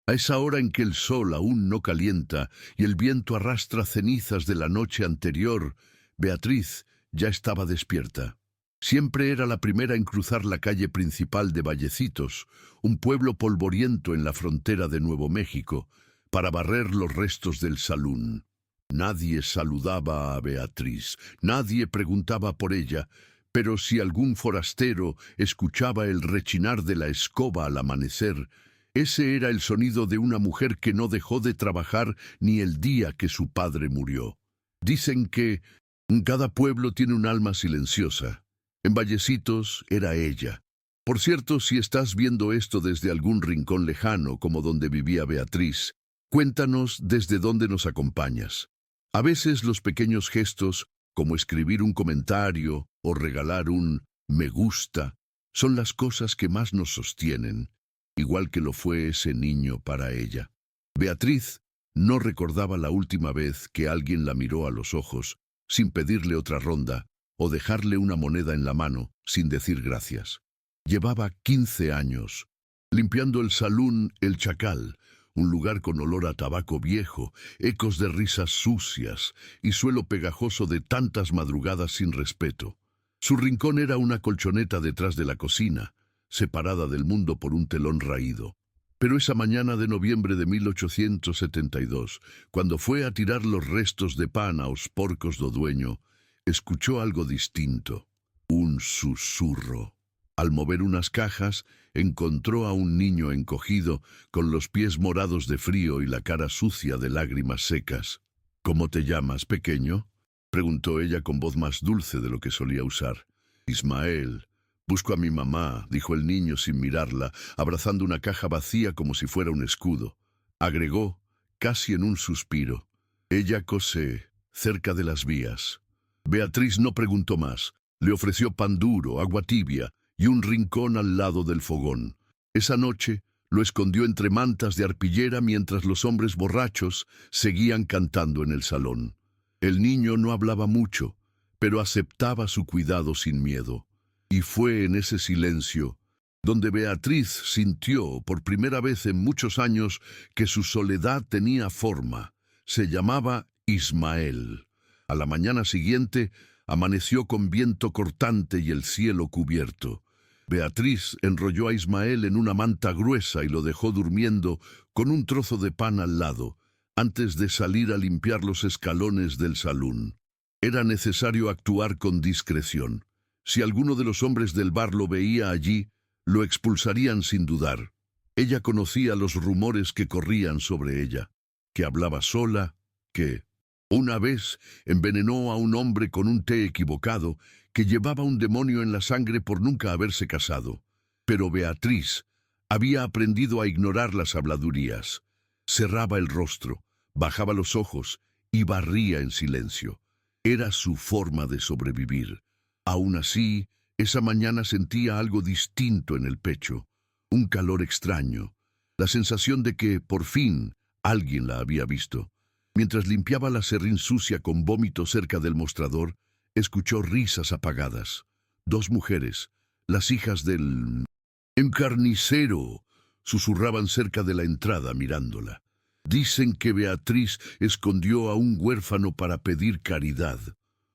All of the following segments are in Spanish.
A esa hora en que el sol aún no calienta y el viento arrastra cenizas de la noche anterior, Beatriz ya estaba despierta. Siempre era la primera en cruzar la calle principal de Vallecitos, un pueblo polvoriento en la frontera de Nuevo México, para barrer los restos del salún. Nadie saludaba a Beatriz, nadie preguntaba por ella, pero si algún forastero escuchaba el rechinar de la escoba al amanecer, ese era el sonido de una mujer que no dejó de trabajar ni el día que su padre murió. Dicen que cada pueblo tiene un alma silenciosa. En Vallecitos era ella. Por cierto, si estás viendo esto desde algún rincón lejano como donde vivía Beatriz, cuéntanos desde dónde nos acompañas. A veces los pequeños gestos, como escribir un comentario o regalar un me gusta, son las cosas que más nos sostienen, igual que lo fue ese niño para ella. Beatriz no recordaba la última vez que alguien la miró a los ojos sin pedirle otra ronda o dejarle una moneda en la mano sin decir gracias. Llevaba 15 años, limpiando el salón El Chacal, un lugar con olor a tabaco viejo, ecos de risas sucias y suelo pegajoso de tantas madrugadas sin respeto. Su rincón era una colchoneta detrás de la cocina, separada del mundo por un telón raído. Pero esa mañana de noviembre de 1872, cuando fue a tirar los restos de pan aos porcos do dueño, escuchó algo distinto, un susurro. Al mover unas cajas, encontró a un niño encogido, con los pies morados de frío y la cara sucia de lágrimas secas. «¿Cómo te llamas, pequeño?», preguntó ella con voz más dulce de lo que solía usar. «Ismael. Busco a mi mamá», dijo el niño sin mirarla, abrazando una caja vacía como si fuera un escudo. Agregó, casi en un suspiro, «Ella cose cerca de las vías». Beatriz no preguntó más. Le ofreció pan duro, agua tibia y un rincón al lado del fogón. Esa noche lo escondió entre mantas de arpillera mientras los hombres borrachos seguían cantando en el salón. El niño no hablaba mucho, pero aceptaba su cuidado sin miedo. Y fue en ese silencio donde Beatriz sintió por primera vez en muchos años que su soledad tenía forma. Se llamaba Ismael. A la mañana siguiente amaneció con viento cortante y el cielo cubierto. Beatriz enrolló a Ismael en una manta gruesa y lo dejó durmiendo con un trozo de pan al lado, antes de salir a limpiar los escalones del salón. Era necesario actuar con discreción. Si alguno de los hombres del bar lo veía allí, lo expulsarían sin dudar. Ella conocía los rumores que corrían sobre ella, que hablaba sola, que una vez envenenó a un hombre con un té equivocado, que llevaba un demonio en la sangre por nunca haberse casado. Pero Beatriz había aprendido a ignorar las habladurías. Cerraba el rostro, bajaba los ojos y barría en silencio. Era su forma de sobrevivir. Aún así, esa mañana sentía algo distinto en el pecho, un calor extraño, la sensación de que, por fin, alguien la había visto. Mientras limpiaba la serrín sucia con vómito cerca del mostrador, escuchó risas apagadas. Dos mujeres, las hijas del carnicero, susurraban cerca de la entrada mirándola. «Dicen que Beatriz escondió a un huérfano para pedir caridad»,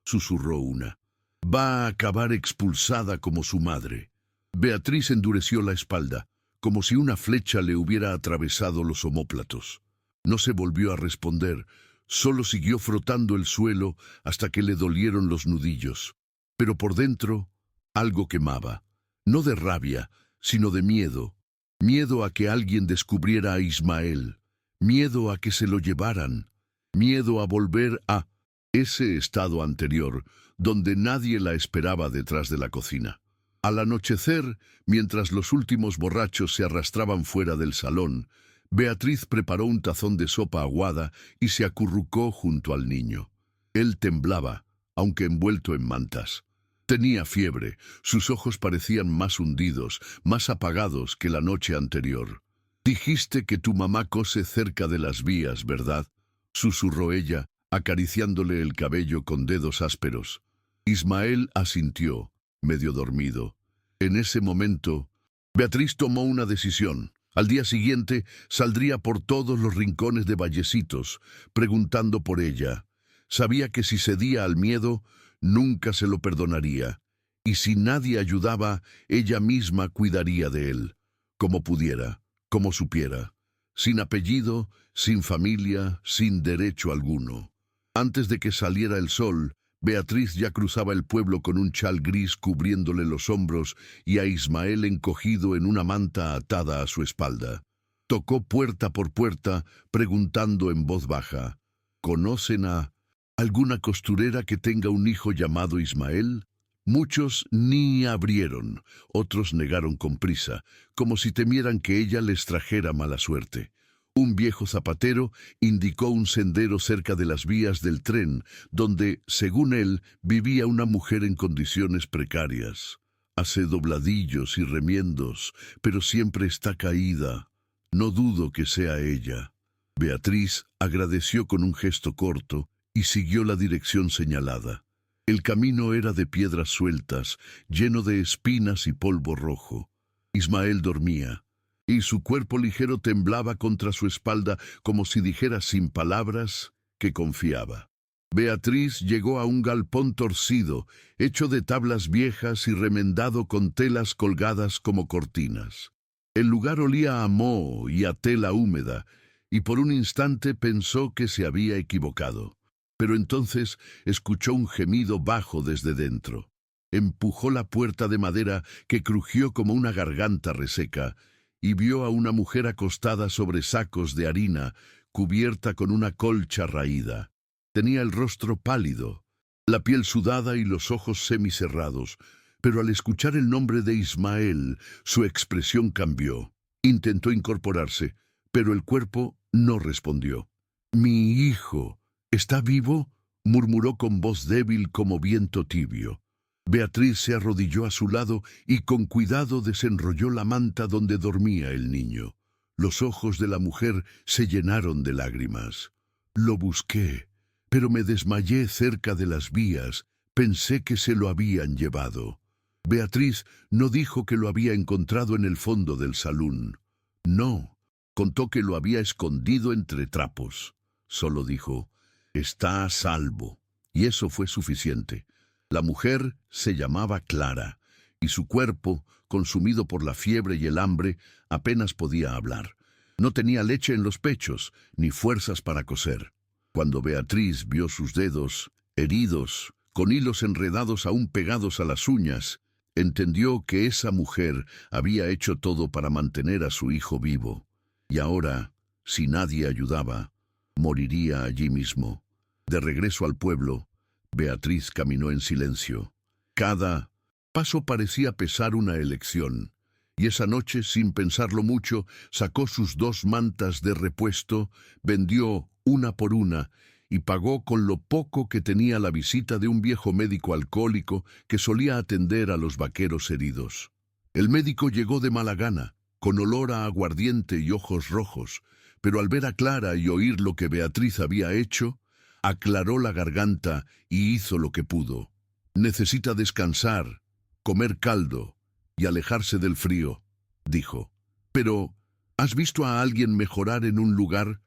susurró una. «Va a acabar expulsada como su madre». Beatriz endureció la espalda, como si una flecha le hubiera atravesado los omóplatos. No se volvió a responder, solo siguió frotando el suelo hasta que le dolieron los nudillos. Pero por dentro, algo quemaba, no de rabia, sino de miedo. Miedo a que alguien descubriera a Ismael, miedo a que se lo llevaran, miedo a volver a ese estado anterior, donde nadie la esperaba detrás de la cocina. Al anochecer, mientras los últimos borrachos se arrastraban fuera del salón, Beatriz preparó un tazón de sopa aguada y se acurrucó junto al niño. Él temblaba, aunque envuelto en mantas. Tenía fiebre, sus ojos parecían más hundidos, más apagados que la noche anterior. «Dijiste que tu mamá cose cerca de las vías, ¿verdad?», susurró ella, acariciándole el cabello con dedos ásperos. Ismael asintió, medio dormido. En ese momento, Beatriz tomó una decisión. Al día siguiente saldría por todos los rincones de Vallecitos, preguntando por ella. Sabía que si cedía al miedo, nunca se lo perdonaría, y si nadie ayudaba, ella misma cuidaría de él, como pudiera, como supiera, sin apellido, sin familia, sin derecho alguno. Antes de que saliera el sol, Beatriz ya cruzaba el pueblo con un chal gris cubriéndole los hombros y a Ismael encogido en una manta atada a su espalda. Tocó puerta por puerta, preguntando en voz baja, ¿conocen a alguna costurera que tenga un hijo llamado Ismael? Muchos ni abrieron, otros negaron con prisa, como si temieran que ella les trajera mala suerte. Un viejo zapatero indicó un sendero cerca de las vías del tren, donde, según él, vivía una mujer en condiciones precarias. Hace dobladillos y remiendos, pero siempre está caída. No dudo que sea ella. Beatriz agradeció con un gesto corto y siguió la dirección señalada. El camino era de piedras sueltas, lleno de espinas y polvo rojo. Ismael dormía, y su cuerpo ligero temblaba contra su espalda como si dijera sin palabras que confiaba. Beatriz llegó a un galpón torcido, hecho de tablas viejas y remendado con telas colgadas como cortinas. El lugar olía a moho y a tela húmeda, y por un instante pensó que se había equivocado. Pero entonces escuchó un gemido bajo desde dentro. Empujó la puerta de madera que crujió como una garganta reseca, y vio a una mujer acostada sobre sacos de harina, cubierta con una colcha raída. Tenía el rostro pálido, la piel sudada y los ojos semicerrados, pero al escuchar el nombre de Ismael, su expresión cambió. Intentó incorporarse, pero el cuerpo no respondió. «Mi hijo, ¿está vivo?», murmuró con voz débil como viento tibio. Beatriz se arrodilló a su lado y con cuidado desenrolló la manta donde dormía el niño. Los ojos de la mujer se llenaron de lágrimas. «Lo busqué, pero me desmayé cerca de las vías. Pensé que se lo habían llevado». Beatriz no dijo que lo había encontrado en el fondo del salón. No, contó que lo había escondido entre trapos. Solo dijo, «Está a salvo». Y eso fue suficiente. La mujer se llamaba Clara, y su cuerpo, consumido por la fiebre y el hambre, apenas podía hablar. No tenía leche en los pechos, ni fuerzas para coser. Cuando Beatriz vio sus dedos, heridos, con hilos enredados aún pegados a las uñas, entendió que esa mujer había hecho todo para mantener a su hijo vivo. Y ahora, si nadie ayudaba, moriría allí mismo. De regreso al pueblo, Beatriz caminó en silencio. Cada paso parecía pesar una elección, y esa noche, sin pensarlo mucho, sacó sus 2 mantas de repuesto, vendió una por una, y pagó con lo poco que tenía la visita de un viejo médico alcohólico que solía atender a los vaqueros heridos. El médico llegó de mala gana, con olor a aguardiente y ojos rojos, pero al ver a Clara y oír lo que Beatriz había hecho, aclaró la garganta y hizo lo que pudo. «Necesita descansar, comer caldo y alejarse del frío», dijo. «Pero, ¿has visto a alguien mejorar en un lugar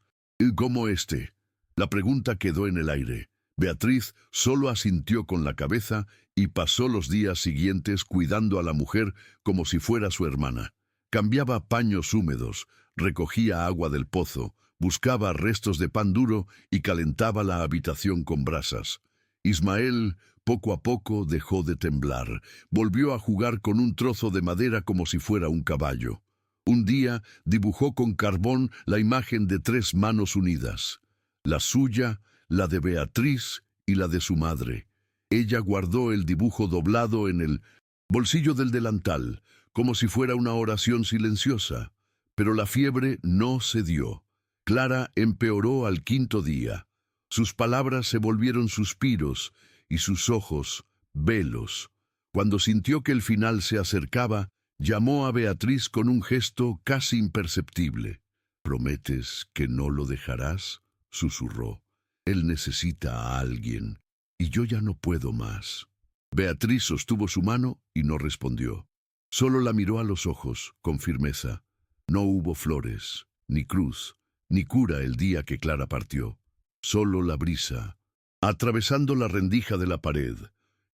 como este?». La pregunta quedó en el aire. Beatriz solo asintió con la cabeza y pasó los días siguientes cuidando a la mujer como si fuera su hermana. Cambiaba paños húmedos, recogía agua del pozo, buscaba restos de pan duro y calentaba la habitación con brasas. Ismael, poco a poco, dejó de temblar. Volvió a jugar con un trozo de madera como si fuera un caballo. Un día dibujó con carbón la imagen de 3 manos unidas. La suya, la de Beatriz y la de su madre. Ella guardó el dibujo doblado en el bolsillo del delantal, como si fuera una oración silenciosa. Pero la fiebre no cedió. Clara empeoró al 5.º día. Sus palabras se volvieron suspiros y sus ojos velos. Cuando sintió que el final se acercaba, llamó a Beatriz con un gesto casi imperceptible. «¿Prometes que no lo dejarás?», susurró. «Él necesita a alguien, y yo ya no puedo más». Beatriz sostuvo su mano y no respondió. Solo la miró a los ojos, con firmeza. No hubo flores, ni cruz, ni cura el día que Clara partió. Solo la brisa, atravesando la rendija de la pared,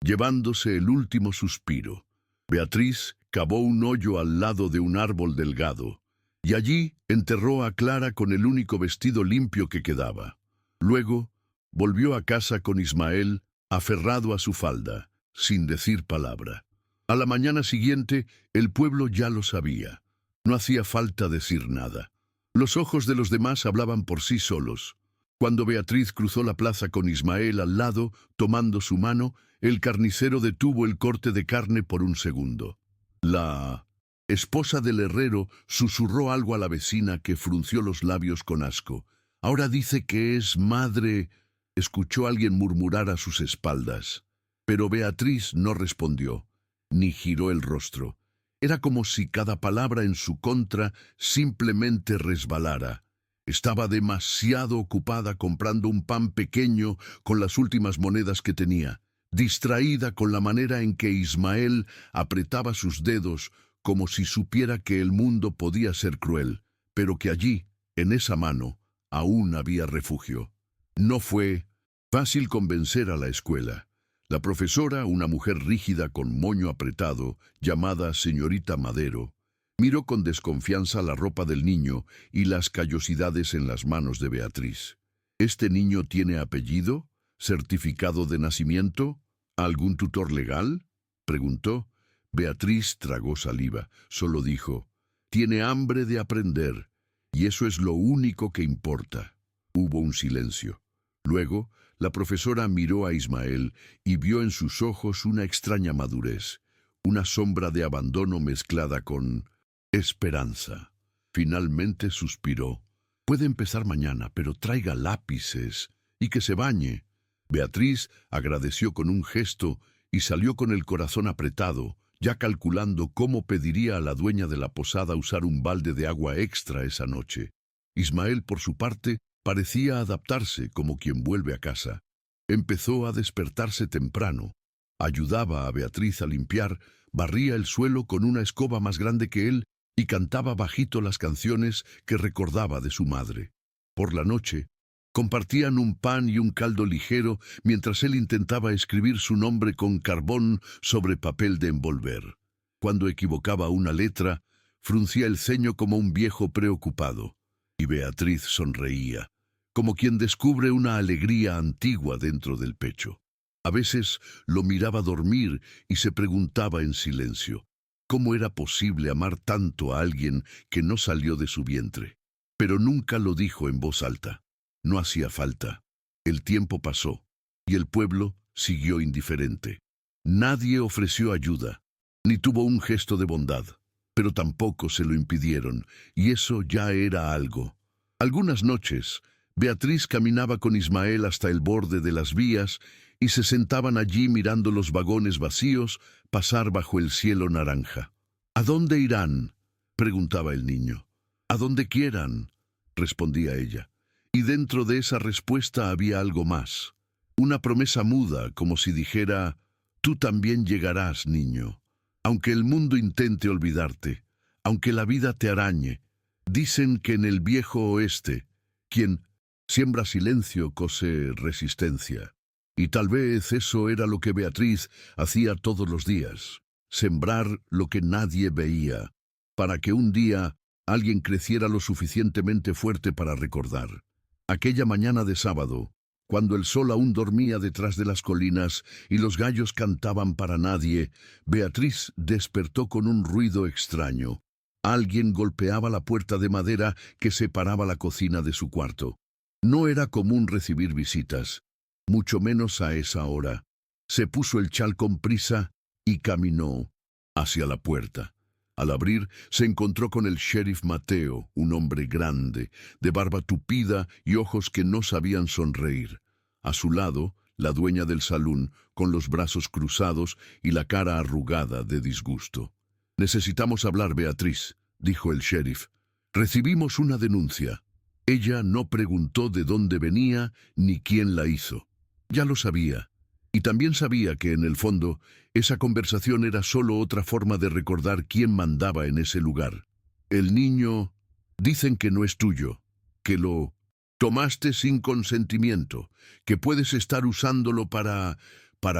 llevándose el último suspiro. Beatriz cavó un hoyo al lado de un árbol delgado, y allí enterró a Clara con el único vestido limpio que quedaba. Luego volvió a casa con Ismael aferrado a su falda, sin decir palabra. A la mañana siguiente, el pueblo ya lo sabía. No hacía falta decir nada. Los ojos de los demás hablaban por sí solos. Cuando Beatriz cruzó la plaza con Ismael al lado, tomando su mano, el carnicero detuvo el corte de carne por un segundo. La esposa del herrero susurró algo a la vecina que frunció los labios con asco. Ahora dice que es madre, escuchó alguien murmurar a sus espaldas. Pero Beatriz no respondió, ni giró el rostro. Era como si cada palabra en su contra simplemente resbalara. Estaba demasiado ocupada comprando un pan pequeño con las últimas monedas que tenía, distraída con la manera en que Ismael apretaba sus dedos como si supiera que el mundo podía ser cruel, pero que allí, en esa mano, aún había refugio. No fue fácil convencer a la escuela. La profesora, una mujer rígida con moño apretado, llamada señorita Madero, miró con desconfianza la ropa del niño y las callosidades en las manos de Beatriz. ¿Este niño tiene apellido? ¿Certificado de nacimiento? ¿Algún tutor legal?, preguntó. Beatriz tragó saliva. Solo dijo, tiene hambre de aprender, y eso es lo único que importa. Hubo un silencio. Luego, la profesora miró a Ismael y vio en sus ojos una extraña madurez, una sombra de abandono mezclada con esperanza. Finalmente suspiró. Puede empezar mañana, pero traiga lápices y que se bañe. Beatriz agradeció con un gesto y salió con el corazón apretado, ya calculando cómo pediría a la dueña de la posada usar un balde de agua extra esa noche. Ismael, por su parte, parecía adaptarse como quien vuelve a casa. Empezó a despertarse temprano. Ayudaba a Beatriz a limpiar, barría el suelo con una escoba más grande que él y cantaba bajito las canciones que recordaba de su madre. Por la noche, compartían un pan y un caldo ligero mientras él intentaba escribir su nombre con carbón sobre papel de envolver. Cuando equivocaba una letra, fruncía el ceño como un viejo preocupado. Y Beatriz sonreía, como quien descubre una alegría antigua dentro del pecho. A veces lo miraba dormir y se preguntaba en silencio, ¿cómo era posible amar tanto a alguien que no salió de su vientre? Pero nunca lo dijo en voz alta. No hacía falta. El tiempo pasó, y el pueblo siguió indiferente. Nadie ofreció ayuda, ni tuvo un gesto de bondad, pero tampoco se lo impidieron, y eso ya era algo. Algunas noches, Beatriz caminaba con Ismael hasta el borde de las vías y se sentaban allí mirando los vagones vacíos pasar bajo el cielo naranja. ¿A dónde irán?, preguntaba el niño. «A donde quieran», respondía ella. Y dentro de esa respuesta había algo más. Una promesa muda, como si dijera, «Tú también llegarás, niño. Aunque el mundo intente olvidarte, aunque la vida te arañe, dicen que en el viejo oeste, quien siembra silencio cose resistencia». Y tal vez eso era lo que Beatriz hacía todos los días, sembrar lo que nadie veía, para que un día alguien creciera lo suficientemente fuerte para recordar. Aquella mañana de sábado, cuando el sol aún dormía detrás de las colinas y los gallos cantaban para nadie, Beatriz despertó con un ruido extraño. Alguien golpeaba la puerta de madera que separaba la cocina de su cuarto. No era común recibir visitas, mucho menos a esa hora. Se puso el chal con prisa y caminó hacia la puerta. Al abrir, se encontró con el sheriff Mateo, un hombre grande, de barba tupida y ojos que no sabían sonreír. A su lado, la dueña del salón, con los brazos cruzados y la cara arrugada de disgusto. «Necesitamos hablar, Beatriz», dijo el sheriff. «Recibimos una denuncia». Ella no preguntó de dónde venía ni quién la hizo. Ya lo sabía. Y también sabía que, en el fondo, esa conversación era solo otra forma de recordar quién mandaba en ese lugar. El niño, dicen que no es tuyo, que lo tomaste sin consentimiento, que puedes estar usándolo para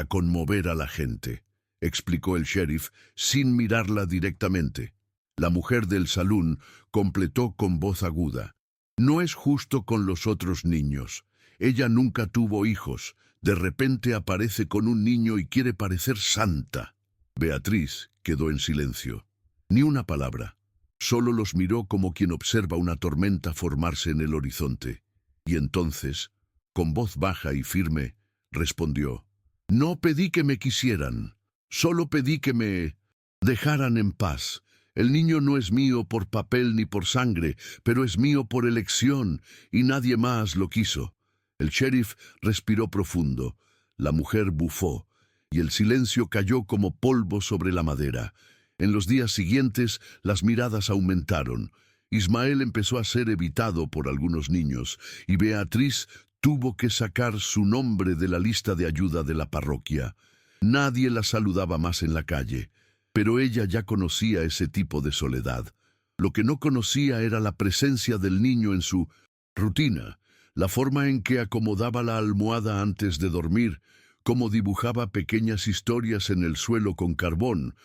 conmover a la gente, explicó el sheriff sin mirarla directamente. La mujer del salón completó con voz aguda. No es justo con los otros niños. Ella nunca tuvo hijos. De repente aparece con un niño y quiere parecer santa. Beatriz quedó en silencio. Ni una palabra. Solo los miró como quien observa una tormenta formarse en el horizonte. Y entonces, con voz baja y firme, respondió: «No pedí que me quisieran, solo pedí que me dejaran en paz. El niño no es mío por papel ni por sangre, pero es mío por elección, y nadie más lo quiso». El sheriff respiró profundo. La mujer bufó, y el silencio cayó como polvo sobre la madera. En los días siguientes, las miradas aumentaron. Ismael empezó a ser evitado por algunos niños, y Beatriz tuvo que sacar su nombre de la lista de ayuda de la parroquia. Nadie la saludaba más en la calle, pero ella ya conocía ese tipo de soledad. Lo que no conocía era la presencia del niño en su rutina, la forma en que acomodaba la almohada antes de dormir, cómo dibujaba pequeñas historias en el suelo con carbón,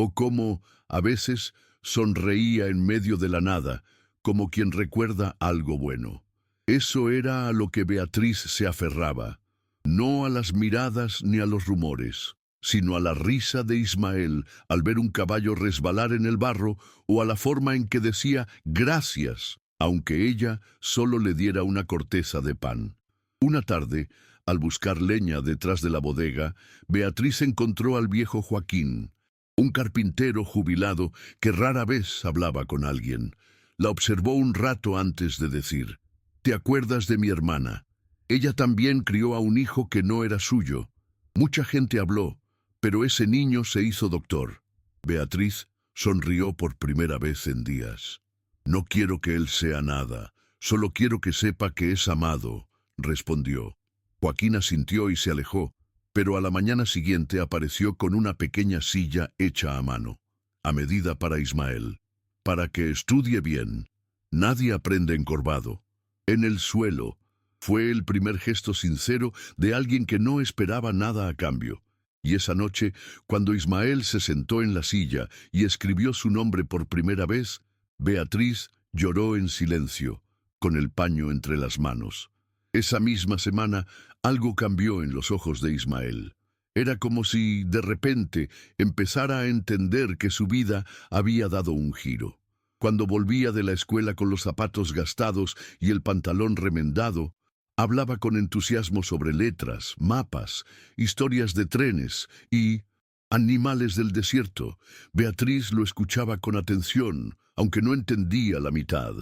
o cómo, a veces, sonreía en medio de la nada, como quien recuerda algo bueno. Eso era a lo que Beatriz se aferraba, no a las miradas ni a los rumores, sino a la risa de Ismael al ver un caballo resbalar en el barro, o a la forma en que decía «gracias», aunque ella solo le diera una corteza de pan. Una tarde, al buscar leña detrás de la bodega, Beatriz encontró al viejo Joaquín, un carpintero jubilado que rara vez hablaba con alguien. La observó un rato antes de decir: «¿Te acuerdas de mi hermana? Ella también crió a un hijo que no era suyo. Mucha gente habló, pero ese niño se hizo doctor». Beatriz sonrió por primera vez en días. «No quiero que él sea nada, solo quiero que sepa que es amado», respondió. Joaquín asintió y se alejó, pero a la mañana siguiente apareció con una pequeña silla hecha a mano, a medida para Ismael. «Para que estudie bien. Nadie aprende encorvado. En el suelo». Fue el primer gesto sincero de alguien que no esperaba nada a cambio. Y esa noche, cuando Ismael se sentó en la silla y escribió su nombre por primera vez, Beatriz lloró en silencio, con el paño entre las manos. Esa misma semana, algo cambió en los ojos de Ismael. Era como si, de repente, empezara a entender que su vida había dado un giro. Cuando volvía de la escuela con los zapatos gastados y el pantalón remendado, hablaba con entusiasmo sobre letras, mapas, historias de trenes y animales del desierto. Beatriz lo escuchaba con atención, aunque no entendía la mitad.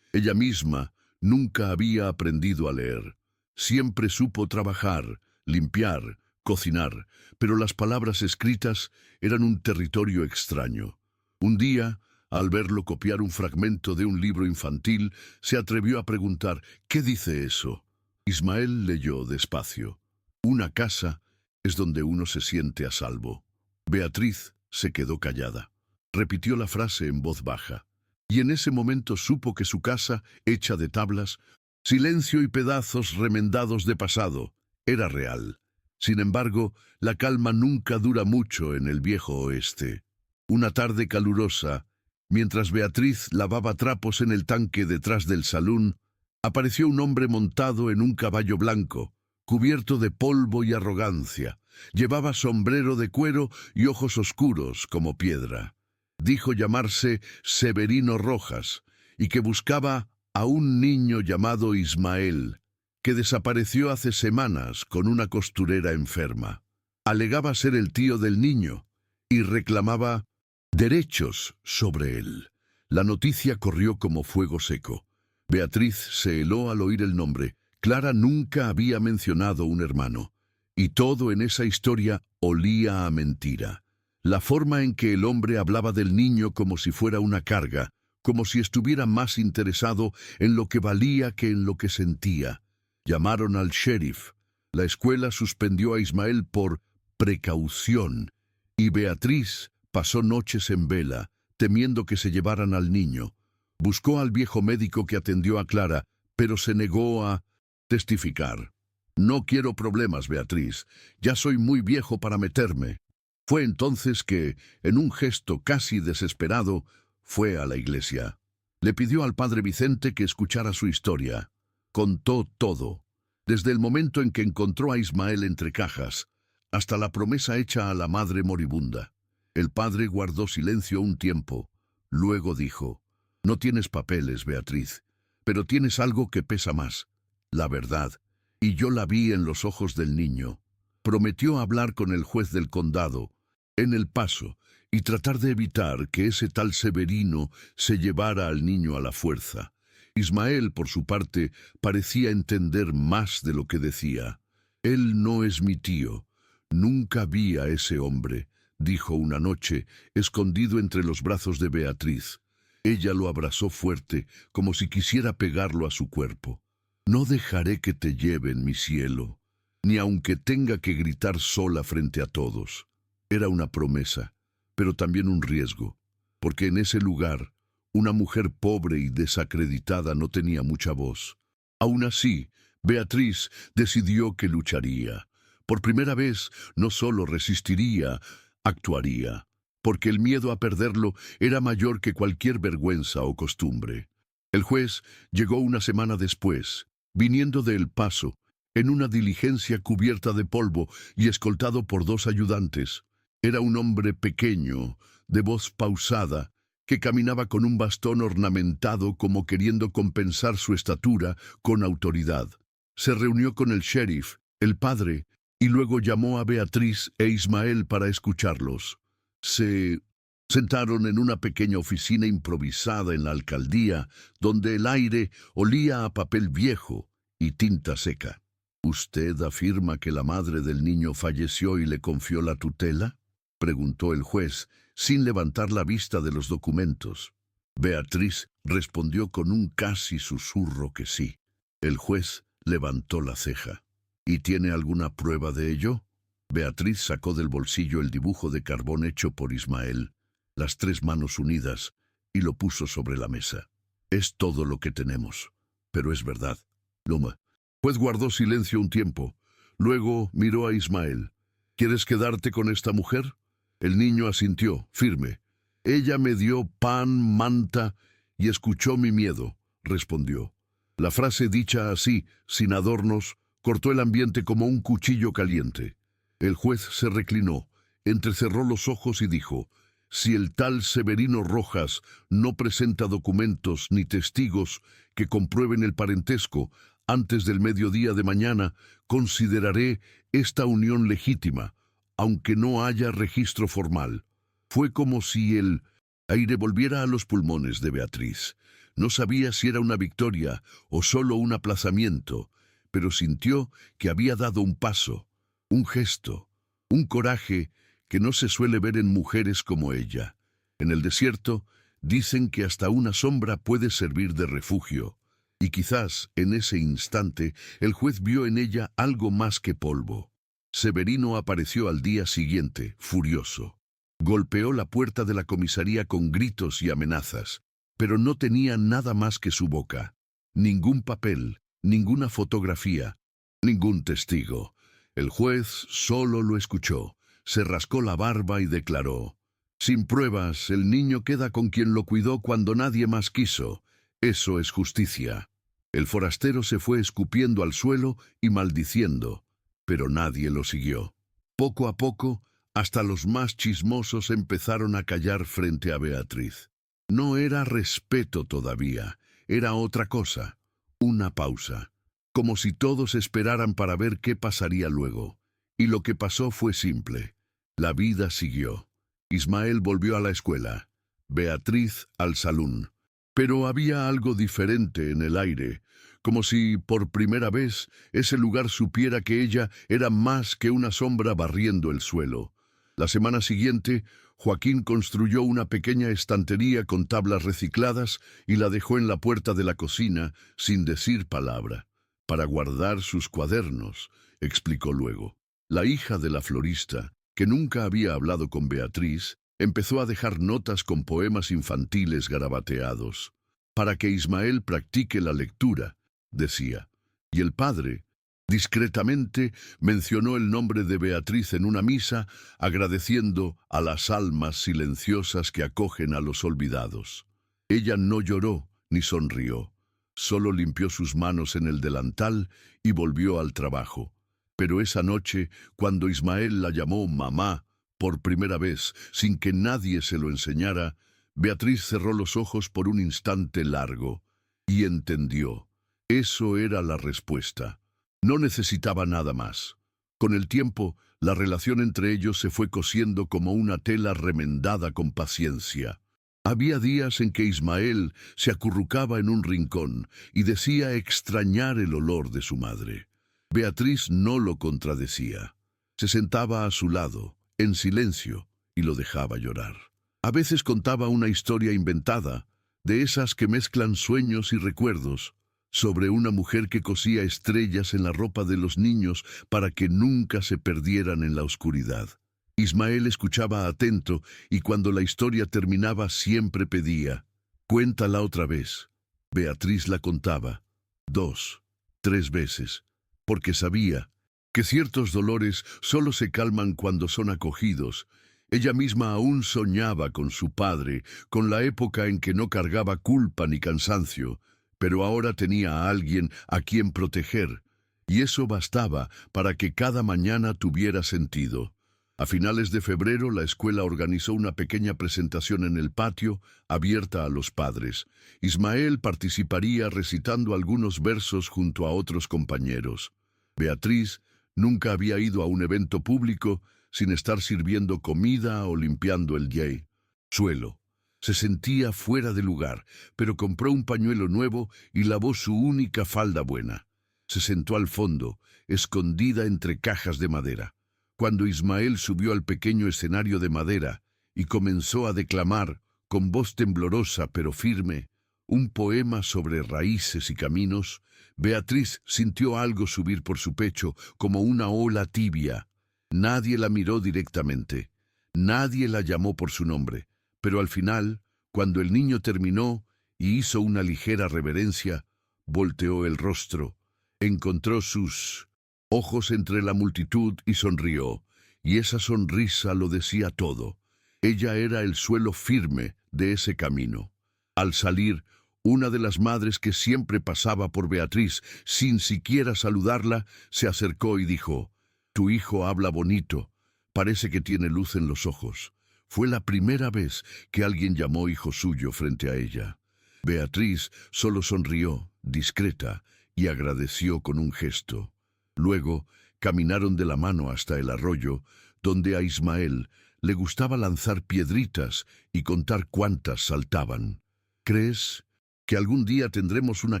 Ella misma nunca había aprendido a leer. Siempre supo trabajar, limpiar, cocinar, pero las palabras escritas eran un territorio extraño. Un día, al verlo copiar un fragmento de un libro infantil, se atrevió a preguntar: «¿Qué dice eso?». Ismael leyó despacio: «Una casa es donde uno se siente a salvo». Beatriz se quedó callada. Repitió la frase en voz baja. Y en ese momento supo que su casa, hecha de tablas, silencio y pedazos remendados de pasado, era real. Sin embargo, la calma nunca dura mucho en el viejo oeste. Una tarde calurosa, mientras Beatriz lavaba trapos en el tanque detrás del salón, apareció un hombre montado en un caballo blanco, cubierto de polvo y arrogancia. Llevaba sombrero de cuero y ojos oscuros como piedra. Dijo llamarse Severino Rojas y que buscaba a un niño llamado Ismael, que desapareció hace semanas con una costurera enferma. Alegaba ser el tío del niño y reclamaba derechos sobre él. La noticia corrió como fuego seco. Beatriz se heló al oír el nombre. Clara nunca había mencionado un hermano, y todo en esa historia olía a mentira. La forma en que el hombre hablaba del niño como si fuera una carga, como si estuviera más interesado en lo que valía que en lo que sentía. Llamaron al sheriff. La escuela suspendió a Ismael por precaución, y Beatriz pasó noches en vela, temiendo que se llevaran al niño. Buscó al viejo médico que atendió a Clara, pero se negó a testificar. No quiero problemas, Beatriz. Ya soy muy viejo para meterme. Fue entonces que, en un gesto casi desesperado, fue a la iglesia. Le pidió al padre Vicente que escuchara su historia. Contó todo, desde el momento en que encontró a Ismael entre cajas, hasta la promesa hecha a la madre moribunda. El padre guardó silencio un tiempo. Luego dijo: «No tienes papeles, Beatriz, pero tienes algo que pesa más, la verdad, y yo la vi en los ojos del niño». Prometió hablar con el juez del condado, en El Paso, y tratar de evitar que ese tal Severino se llevara al niño a la fuerza. Ismael, por su parte, parecía entender más de lo que decía. «Él no es mi tío. Nunca vi a ese hombre», dijo una noche, escondido entre los brazos de Beatriz. Ella lo abrazó fuerte, como si quisiera pegarlo a su cuerpo. «No dejaré que te lleven, mi cielo, ni aunque tenga que gritar sola frente a todos». Era una promesa, pero también un riesgo, porque en ese lugar una mujer pobre y desacreditada no tenía mucha voz. Aún así, Beatriz decidió que lucharía. Por primera vez, no solo resistiría, actuaría, porque el miedo a perderlo era mayor que cualquier vergüenza o costumbre. El juez llegó una semana después, viniendo de El Paso, en una diligencia cubierta de polvo y escoltado por 2 ayudantes. Era un hombre pequeño, de voz pausada, que caminaba con un bastón ornamentado como queriendo compensar su estatura con autoridad. Se reunió con el sheriff, el padre, y luego llamó a Beatriz e Ismael para escucharlos. Se sentaron en una pequeña oficina improvisada en la alcaldía, donde el aire olía a papel viejo y tinta seca. «¿Usted afirma que la madre del niño falleció y le confió la tutela?», preguntó el juez, sin levantar la vista de los documentos. Beatriz respondió con un casi susurro que sí. El juez levantó la ceja. «¿Y tiene alguna prueba de ello?». Beatriz sacó del bolsillo el dibujo de carbón hecho por Ismael, las 3 manos unidas, y lo puso sobre la mesa. «Es todo lo que tenemos, pero es verdad». Loma. El juez guardó silencio un tiempo. Luego miró a Ismael. «¿Quieres quedarte con esta mujer?». El niño asintió, firme. «Ella me dio pan, manta y escuchó mi miedo», respondió. La frase dicha así, sin adornos, cortó el ambiente como un cuchillo caliente. El juez se reclinó, entrecerró los ojos y dijo: «Si el tal Severino Rojas no presenta documentos ni testigos que comprueben el parentesco antes del mediodía de mañana, consideraré esta unión legítima, aunque no haya registro formal». Fue como si el aire volviera a los pulmones de Beatriz. No sabía si era una victoria o solo un aplazamiento, pero sintió que había dado un paso, un gesto, un coraje que no se suele ver en mujeres como ella. En el desierto dicen que hasta una sombra puede servir de refugio, y quizás en ese instante el juez vio en ella algo más que polvo. Severino apareció al día siguiente, furioso. Golpeó la puerta de la comisaría con gritos y amenazas, pero no tenía nada más que su boca. Ningún papel, ninguna fotografía, ningún testigo. El juez solo lo escuchó, se rascó la barba y declaró: «Sin pruebas, el niño queda con quien lo cuidó cuando nadie más quiso. Eso es justicia». El forastero se fue escupiendo al suelo y maldiciendo, pero nadie lo siguió. Poco a poco, hasta los más chismosos empezaron a callar frente a Beatriz. No era respeto todavía, era otra cosa, una pausa, como si todos esperaran para ver qué pasaría luego. Y lo que pasó fue simple. La vida siguió. Ismael volvió a la escuela, Beatriz al salón. Pero había algo diferente en el aire, como si por primera vez ese lugar supiera que ella era más que una sombra barriendo el suelo. La semana siguiente, Joaquín construyó una pequeña estantería con tablas recicladas y la dejó en la puerta de la cocina sin decir palabra, para guardar sus cuadernos, explicó luego. La hija de la florista, que nunca había hablado con Beatriz, empezó a dejar notas con poemas infantiles garabateados. para que Ismael practique la lectura, decía. Y el padre, discretamente, mencionó el nombre de Beatriz en una misa, agradeciendo a las almas silenciosas que acogen a los olvidados. Ella no lloró ni sonrió, solo limpió sus manos en el delantal y volvió al trabajo. Pero esa noche, cuando Ismael la llamó mamá, por primera vez, sin que nadie se lo enseñara, Beatriz cerró los ojos por un instante largo y entendió. Eso era la respuesta. No necesitaba nada más. Con el tiempo, la relación entre ellos se fue cosiendo como una tela remendada con paciencia. Había días en que Ismael se acurrucaba en un rincón y decía extrañar el olor de su madre. Beatriz no lo contradecía. Se sentaba a su lado, en silencio, y lo dejaba llorar. A veces contaba una historia inventada, de esas que mezclan sueños y recuerdos, sobre una mujer que cosía estrellas en la ropa de los niños para que nunca se perdieran en la oscuridad. Ismael escuchaba atento y cuando la historia terminaba siempre pedía, «Cuéntala otra vez». Beatriz la contaba, 2, 3 veces, porque sabía que ciertos dolores solo se calman cuando son acogidos. Ella misma aún soñaba con su padre, con la época en que no cargaba culpa ni cansancio, pero ahora tenía a alguien a quien proteger, y eso bastaba para que cada mañana tuviera sentido. A finales de febrero, la escuela organizó una pequeña presentación en el patio, abierta a los padres. Ismael participaría recitando algunos versos junto a otros compañeros. Beatriz nunca había ido a un evento público sin estar sirviendo comida o limpiando el suelo. Se sentía fuera de lugar, pero compró un pañuelo nuevo y lavó su única falda buena. Se sentó al fondo, escondida entre cajas de madera. Cuando Ismael subió al pequeño escenario de madera y comenzó a declamar, con voz temblorosa pero firme, un poema sobre raíces y caminos, Beatriz sintió algo subir por su pecho como una ola tibia. Nadie la miró directamente, nadie la llamó por su nombre, pero al final, cuando el niño terminó y hizo una ligera reverencia, volteó el rostro, encontró sus ojos entre la multitud y sonrió, y esa sonrisa lo decía todo. Ella era el suelo firme de ese camino. Al salir, una de las madres que siempre pasaba por Beatriz, sin siquiera saludarla, se acercó y dijo, «Tu hijo habla bonito, parece que tiene luz en los ojos». Fue la primera vez que alguien llamó hijo suyo frente a ella. Beatriz solo sonrió, discreta, y agradeció con un gesto. Luego, caminaron de la mano hasta el arroyo, donde a Ismael le gustaba lanzar piedritas y contar cuántas saltaban. «¿Crees que algún día tendremos una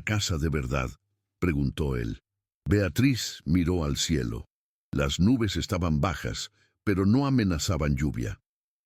casa de verdad?», preguntó él. Beatriz miró al cielo. Las nubes estaban bajas, pero no amenazaban lluvia.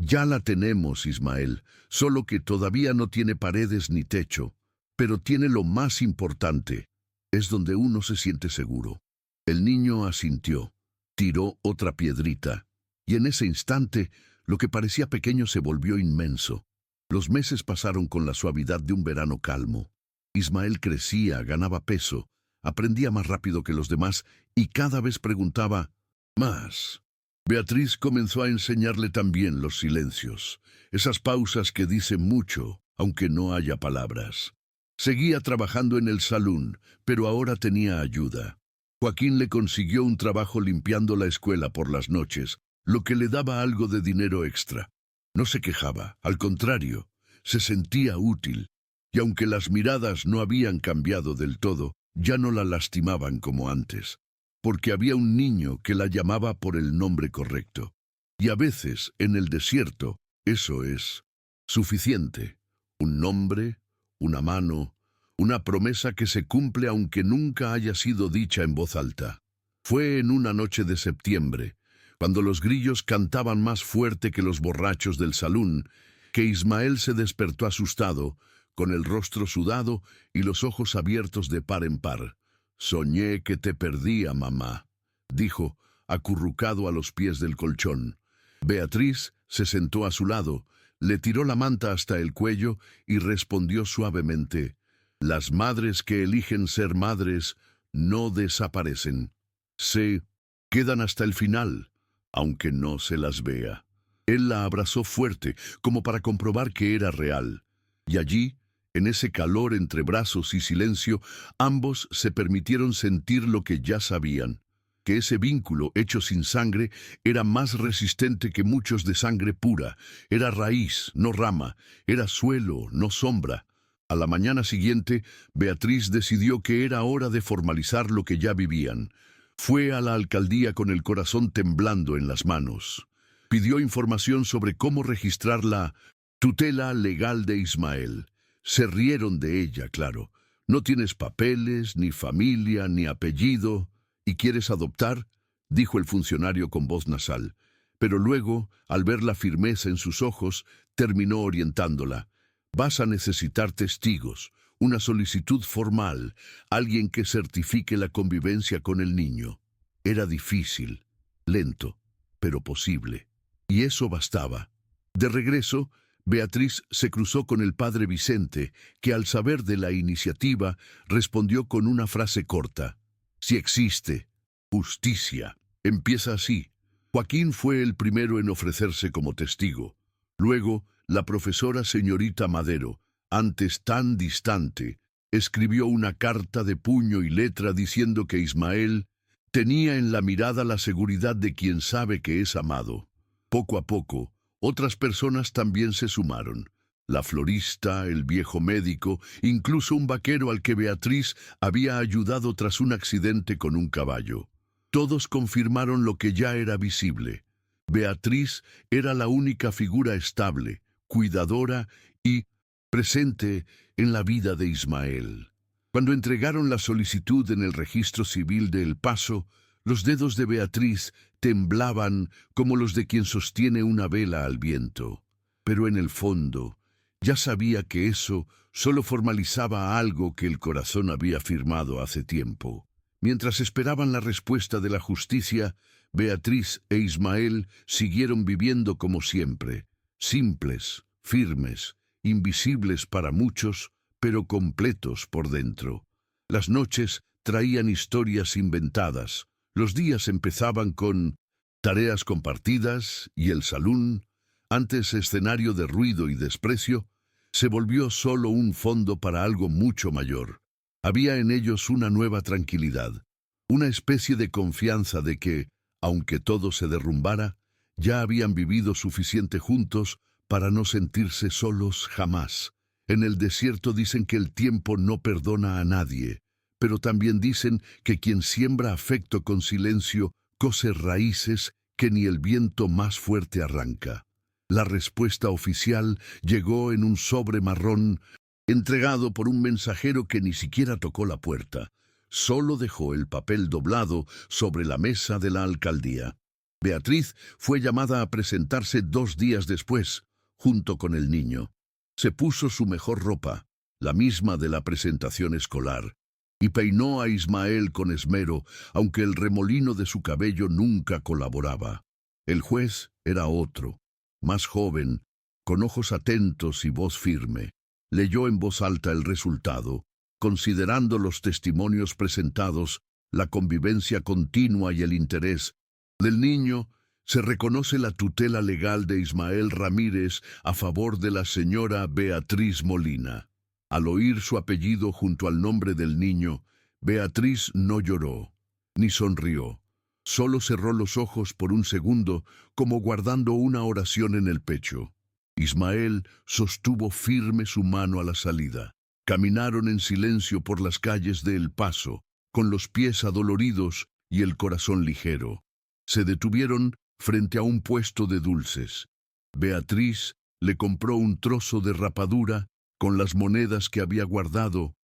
«Ya la tenemos, Ismael, solo que todavía no tiene paredes ni techo, pero tiene lo más importante, es donde uno se siente seguro». El niño asintió, tiró otra piedrita, y en ese instante lo que parecía pequeño se volvió inmenso. Los meses pasaron con la suavidad de un verano calmo. Ismael crecía, ganaba peso, aprendía más rápido que los demás y cada vez preguntaba más. Beatriz comenzó a enseñarle también los silencios, esas pausas que dicen mucho, aunque no haya palabras. Seguía trabajando en el salón, pero ahora tenía ayuda. Joaquín le consiguió un trabajo limpiando la escuela por las noches, lo que le daba algo de dinero extra. No se quejaba, al contrario, se sentía útil, y aunque las miradas no habían cambiado del todo, ya no la lastimaban como antes, porque había un niño que la llamaba por el nombre correcto. Y a veces, en el desierto, eso es suficiente. Un nombre, una mano, una promesa que se cumple aunque nunca haya sido dicha en voz alta. Fue en una noche de septiembre, cuando los grillos cantaban más fuerte que los borrachos del salón, que Ismael se despertó asustado, con el rostro sudado y los ojos abiertos de par en par. «Soñé que te perdía, mamá», dijo, acurrucado a los pies del colchón. Beatriz se sentó a su lado, le tiró la manta hasta el cuello y respondió suavemente, Las madres que eligen ser madres no desaparecen. Se quedan hasta el final, aunque no se las vea. Él la abrazó fuerte, como para comprobar que era real. Y allí, en ese calor entre brazos y silencio, ambos se permitieron sentir lo que ya sabían, que ese vínculo hecho sin sangre era más resistente que muchos de sangre pura. Era raíz, no rama, era suelo, no sombra. A la mañana siguiente, Beatriz decidió que era hora de formalizar lo que ya vivían. Fue a la alcaldía con el corazón temblando en las manos. Pidió información sobre cómo registrar la tutela legal de Ismael. Se rieron de ella, claro. No tienes papeles, ni familia, ni apellido. ¿Y quieres adoptar?, dijo el funcionario con voz nasal. Pero luego, al ver la firmeza en sus ojos, terminó orientándola. Vas a necesitar testigos, una solicitud formal, alguien que certifique la convivencia con el niño. Era difícil, lento, pero posible. Y eso bastaba. De regreso, Beatriz se cruzó con el padre Vicente, que al saber de la iniciativa respondió con una frase corta. Si existe justicia. Empieza así. Joaquín fue el primero en ofrecerse como testigo. Luego, la profesora señorita Madero, antes tan distante, escribió una carta de puño y letra diciendo que Ismael tenía en la mirada la seguridad de quien sabe que es amado. Poco a poco, otras personas también se sumaron. La florista, el viejo médico, incluso un vaquero al que Beatriz había ayudado tras un accidente con un caballo. Todos confirmaron lo que ya era visible. Beatriz era la única figura estable, cuidadora y presente en la vida de Ismael. Cuando entregaron la solicitud en el registro civil de El Paso, los dedos de Beatriz temblaban como los de quien sostiene una vela al viento. Pero en el fondo, ya sabía que eso solo formalizaba algo que el corazón había firmado hace tiempo. Mientras esperaban la respuesta de la justicia, Beatriz e Ismael siguieron viviendo como siempre, simples, firmes, invisibles para muchos, pero completos por dentro. Las noches traían historias inventadas, los días empezaban con tareas compartidas y el salón, antes escenario de ruido y desprecio, se volvió solo un fondo para algo mucho mayor. Había en ellos una nueva tranquilidad, una especie de confianza de que, aunque todo se derrumbara, ya habían vivido suficiente juntos para no sentirse solos jamás. En el desierto dicen que el tiempo no perdona a nadie, pero también dicen que quien siembra afecto con silencio cose raíces que ni el viento más fuerte arranca. La respuesta oficial llegó en un sobre marrón, entregado por un mensajero que ni siquiera tocó la puerta. Solo dejó el papel doblado sobre la mesa de la alcaldía. Beatriz fue llamada a presentarse 2 días después, junto con el niño. Se puso su mejor ropa, la misma de la presentación escolar, y peinó a Ismael con esmero, aunque el remolino de su cabello nunca colaboraba. El juez era otro, más joven, con ojos atentos y voz firme. Leyó en voz alta el resultado, considerando los testimonios presentados, la convivencia continua y el interés del niño. Se reconoce la tutela legal de Ismael Ramírez a favor de la señora Beatriz Molina. Al oír su apellido junto al nombre del niño, Beatriz no lloró, ni sonrió. Solo cerró los ojos por un segundo, como guardando una oración en el pecho. Ismael sostuvo firme su mano a la salida. Caminaron en silencio por las calles de El Paso, con los pies adoloridos y el corazón ligero. Se detuvieron frente a un puesto de dulces. Beatriz le compró un trozo de rapadura con las monedas que había guardado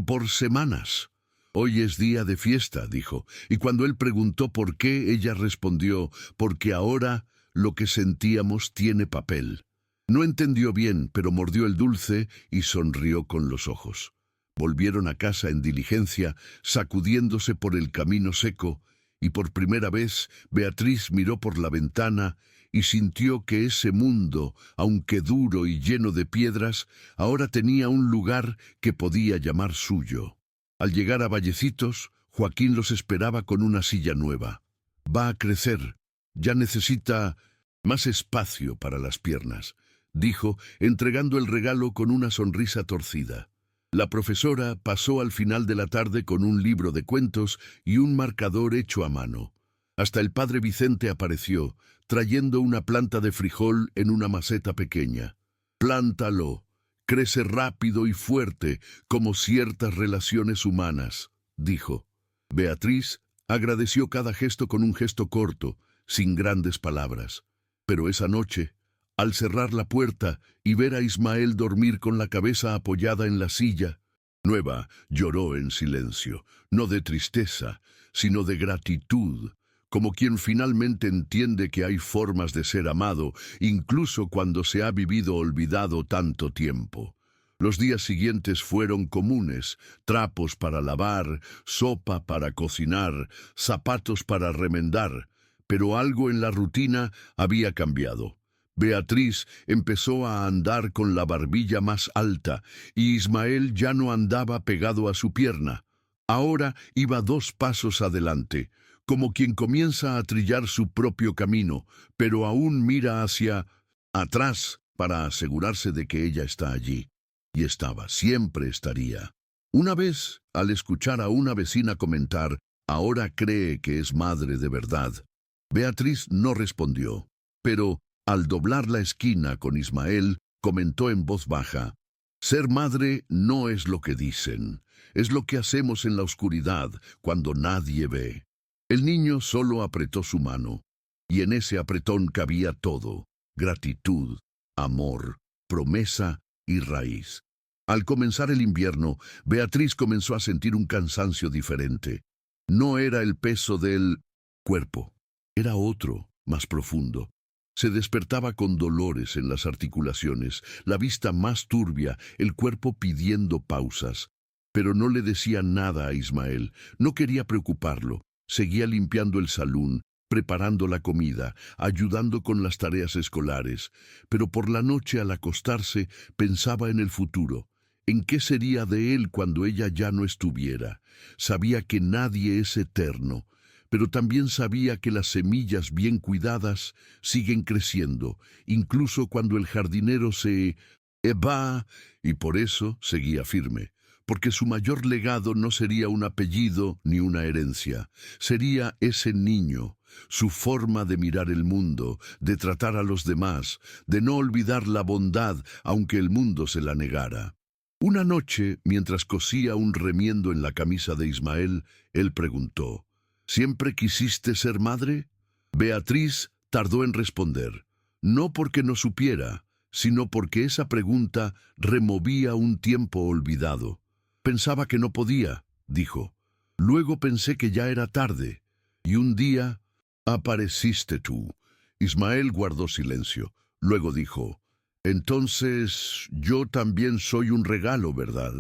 por semanas. Hoy es día de fiesta, dijo, y cuando él preguntó por qué, ella respondió, porque ahora lo que sentíamos tiene papel. No entendió bien, pero mordió el dulce y sonrió con los ojos. Volvieron a casa en diligencia, sacudiéndose por el camino seco, y por primera vez Beatriz miró por la ventana y sintió que ese mundo, aunque duro y lleno de piedras, ahora tenía un lugar que podía llamar suyo. Al llegar a Vallecitos, Joaquín los esperaba con una silla nueva. Va a crecer, ya necesita más espacio para las piernas, dijo, entregando el regalo con una sonrisa torcida. La profesora pasó al final de la tarde con un libro de cuentos y un marcador hecho a mano. Hasta el padre Vicente apareció, trayendo una planta de frijol en una maceta pequeña. «Plántalo, crece rápido y fuerte, como ciertas relaciones humanas», dijo. Beatriz agradeció cada gesto con un gesto corto, sin grandes palabras. Pero esa noche, al cerrar la puerta y ver a Ismael dormir con la cabeza apoyada en la silla, Nueva lloró en silencio, no de tristeza, sino de gratitud, como quien finalmente entiende que hay formas de ser amado, incluso cuando se ha vivido olvidado tanto tiempo. Los días siguientes fueron comunes: trapos para lavar, sopa para cocinar, zapatos para remendar, pero algo en la rutina había cambiado. Beatriz empezó a andar con la barbilla más alta y Ismael ya no andaba pegado a su pierna. Ahora iba 2 pasos adelante, como quien comienza a trillar su propio camino, pero aún mira hacia atrás para asegurarse de que ella está allí. Y estaba, siempre estaría. Una vez, al escuchar a una vecina comentar, ahora cree que es madre de verdad, Beatriz no respondió, pero al doblar la esquina con Ismael, comentó en voz baja: «Ser madre no es lo que dicen, es lo que hacemos en la oscuridad, cuando nadie ve». El niño solo apretó su mano, y en ese apretón cabía todo: gratitud, amor, promesa y raíz. Al comenzar el invierno, Beatriz comenzó a sentir un cansancio diferente. No era el peso del cuerpo, era otro, más profundo. Se despertaba con dolores en las articulaciones, la vista más turbia, el cuerpo pidiendo pausas. Pero no le decía nada a Ismael, no quería preocuparlo. Seguía limpiando el salón, preparando la comida, ayudando con las tareas escolares. Pero por la noche, al acostarse, pensaba en el futuro. ¿En qué sería de él cuando ella ya no estuviera? Sabía que nadie es eterno, pero también sabía que las semillas bien cuidadas siguen creciendo, incluso cuando el jardinero se va, y por eso seguía firme, porque su mayor legado no sería un apellido ni una herencia, sería ese niño, su forma de mirar el mundo, de tratar a los demás, de no olvidar la bondad aunque el mundo se la negara. Una noche, mientras cosía un remiendo en la camisa de Ismael, él preguntó: «¿Siempre quisiste ser madre?». Beatriz tardó en responder, no porque no supiera, sino porque esa pregunta removía un tiempo olvidado. «Pensaba que no podía», dijo. «Luego pensé que ya era tarde, y un día apareciste tú». Ismael guardó silencio. Luego dijo: «Entonces yo también soy un regalo, ¿verdad?».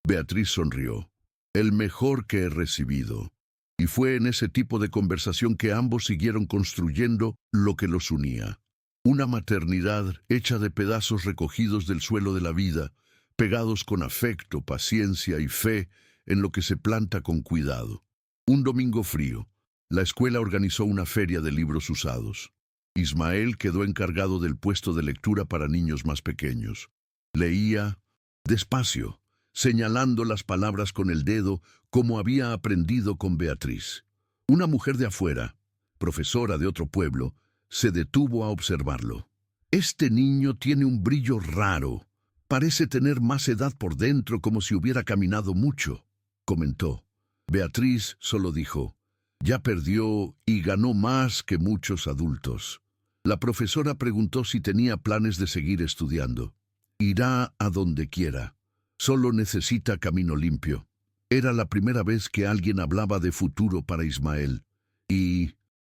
Beatriz sonrió. «El mejor que he recibido». Y fue en ese tipo de conversación que ambos siguieron construyendo lo que los unía. Una maternidad hecha de pedazos recogidos del suelo de la vida, pegados con afecto, paciencia y fe en lo que se planta con cuidado. Un domingo frío, la escuela organizó una feria de libros usados. Ismael quedó encargado del puesto de lectura para niños más pequeños. Leía despacio, señalando las palabras con el dedo, como había aprendido con Beatriz. Una mujer de afuera, profesora de otro pueblo, se detuvo a observarlo. «Este niño tiene un brillo raro. Parece tener más edad por dentro, como si hubiera caminado mucho», comentó. Beatriz solo dijo: «Ya perdió y ganó más que muchos adultos». La profesora preguntó si tenía planes de seguir estudiando. «Irá a donde quiera. Solo necesita camino limpio». Era la primera vez que alguien hablaba de futuro para Ismael. Y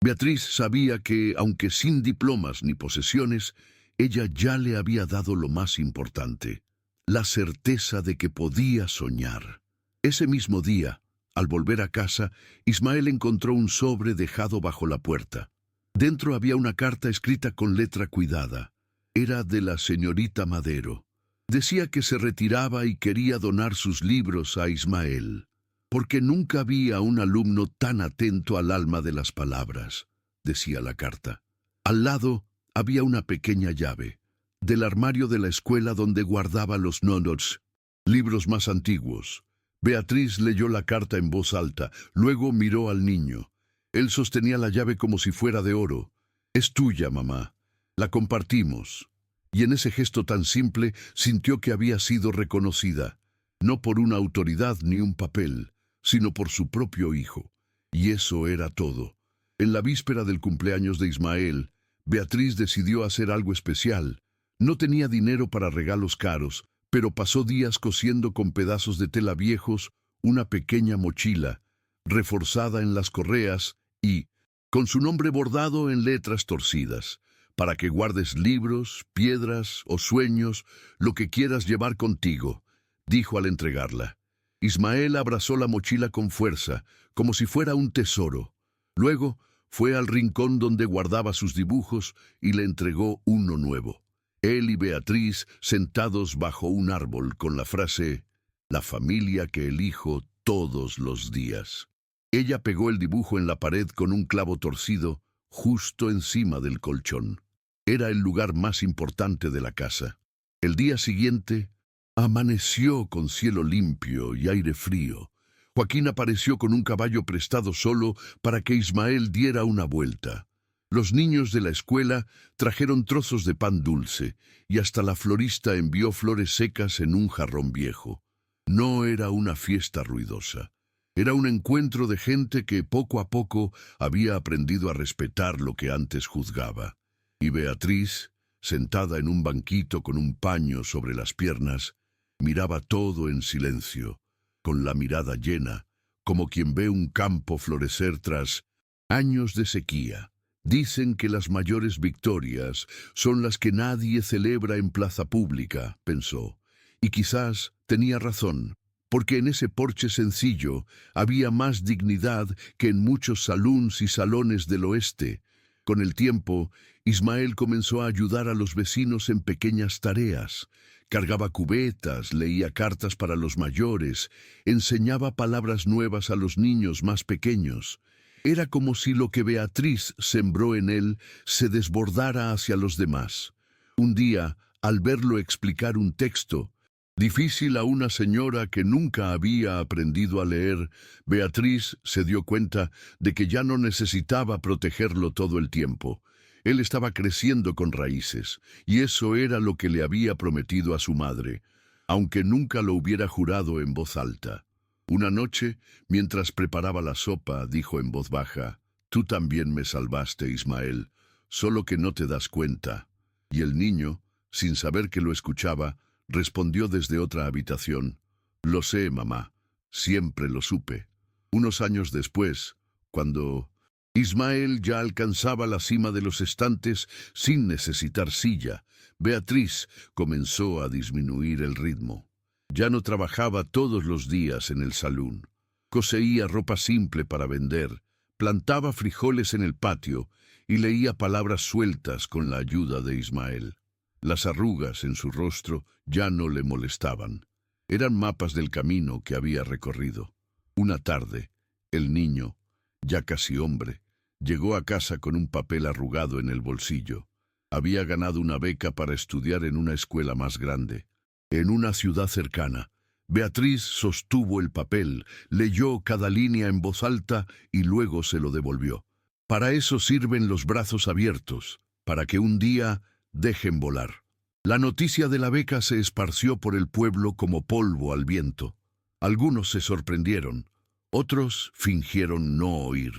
Beatriz sabía que, aunque sin diplomas ni posesiones, ella ya le había dado lo más importante: la certeza de que podía soñar. Ese mismo día, al volver a casa, Ismael encontró un sobre dejado bajo la puerta. Dentro había una carta escrita con letra cuidada. Era de la señorita Madero. Decía que se retiraba y quería donar sus libros a Ismael, porque nunca vi a un alumno tan atento al alma de las palabras, decía la carta. Al lado había una pequeña llave, del armario de la escuela donde guardaba los nonos, libros más antiguos. Beatriz leyó la carta en voz alta, luego miró al niño. Él sostenía la llave como si fuera de oro. «Es tuya, mamá. La compartimos». Y en ese gesto tan simple sintió que había sido reconocida, no por una autoridad ni un papel, sino por su propio hijo. Y eso era todo. En la víspera del cumpleaños de Ismael, Beatriz decidió hacer algo especial. No tenía dinero para regalos caros, pero pasó días cosiendo con pedazos de tela viejos una pequeña mochila, reforzada en las correas y con su nombre bordado en letras torcidas, para que guardes libros, piedras o sueños, lo que quieras llevar contigo, dijo al entregarla. Ismael abrazó la mochila con fuerza, como si fuera un tesoro. Luego fue al rincón donde guardaba sus dibujos y le entregó uno nuevo. Él y Beatriz sentados bajo un árbol con la frase «La familia que elijo todos los días». Ella pegó el dibujo en la pared con un clavo torcido justo encima del colchón. Era el lugar más importante de la casa. El día siguiente amaneció con cielo limpio y aire frío. Joaquín apareció con un caballo prestado solo para que Ismael diera una vuelta. Los niños de la escuela trajeron trozos de pan dulce y hasta la florista envió flores secas en un jarrón viejo. No era una fiesta ruidosa. Era un encuentro de gente que poco a poco había aprendido a respetar lo que antes juzgaba. Y Beatriz, sentada en un banquito con un paño sobre las piernas, miraba todo en silencio, con la mirada llena, como quien ve un campo florecer tras años de sequía. Dicen que las mayores victorias son las que nadie celebra en plaza pública, pensó, y quizás tenía razón, porque en ese porche sencillo había más dignidad que en muchos saloons y salones del oeste. Con el tiempo, Ismael comenzó a ayudar a los vecinos en pequeñas tareas. Cargaba cubetas, leía cartas para los mayores, enseñaba palabras nuevas a los niños más pequeños. Era como si lo que Beatriz sembró en él se desbordara hacia los demás. Un día, al verlo explicar un texto, difícil a una señora que nunca había aprendido a leer, Beatriz se dio cuenta de que ya no necesitaba protegerlo todo el tiempo. Él estaba creciendo con raíces, y eso era lo que le había prometido a su madre, aunque nunca lo hubiera jurado en voz alta. Una noche, mientras preparaba la sopa, dijo en voz baja, «Tú también me salvaste, Ismael, solo que no te das cuenta». Y el niño, sin saber que lo escuchaba, respondió desde otra habitación, «Lo sé, mamá, siempre lo supe». Unos años después, cuando Ismael ya alcanzaba la cima de los estantes sin necesitar silla, Beatriz comenzó a disminuir el ritmo. Ya no trabajaba todos los días en el salón. Coseía ropa simple para vender, plantaba frijoles en el patio y leía palabras sueltas con la ayuda de Ismael. Las arrugas en su rostro ya no le molestaban. Eran mapas del camino que había recorrido. Una tarde, el niño, ya casi hombre, llegó a casa con un papel arrugado en el bolsillo. Había ganado una beca para estudiar en una escuela más grande, en una ciudad cercana. Beatriz sostuvo el papel, leyó cada línea en voz alta y luego se lo devolvió. Para eso sirven los brazos abiertos, para que un día dejen volar. La noticia de la beca se esparció por el pueblo como polvo al viento. Algunos se sorprendieron, otros fingieron no oír,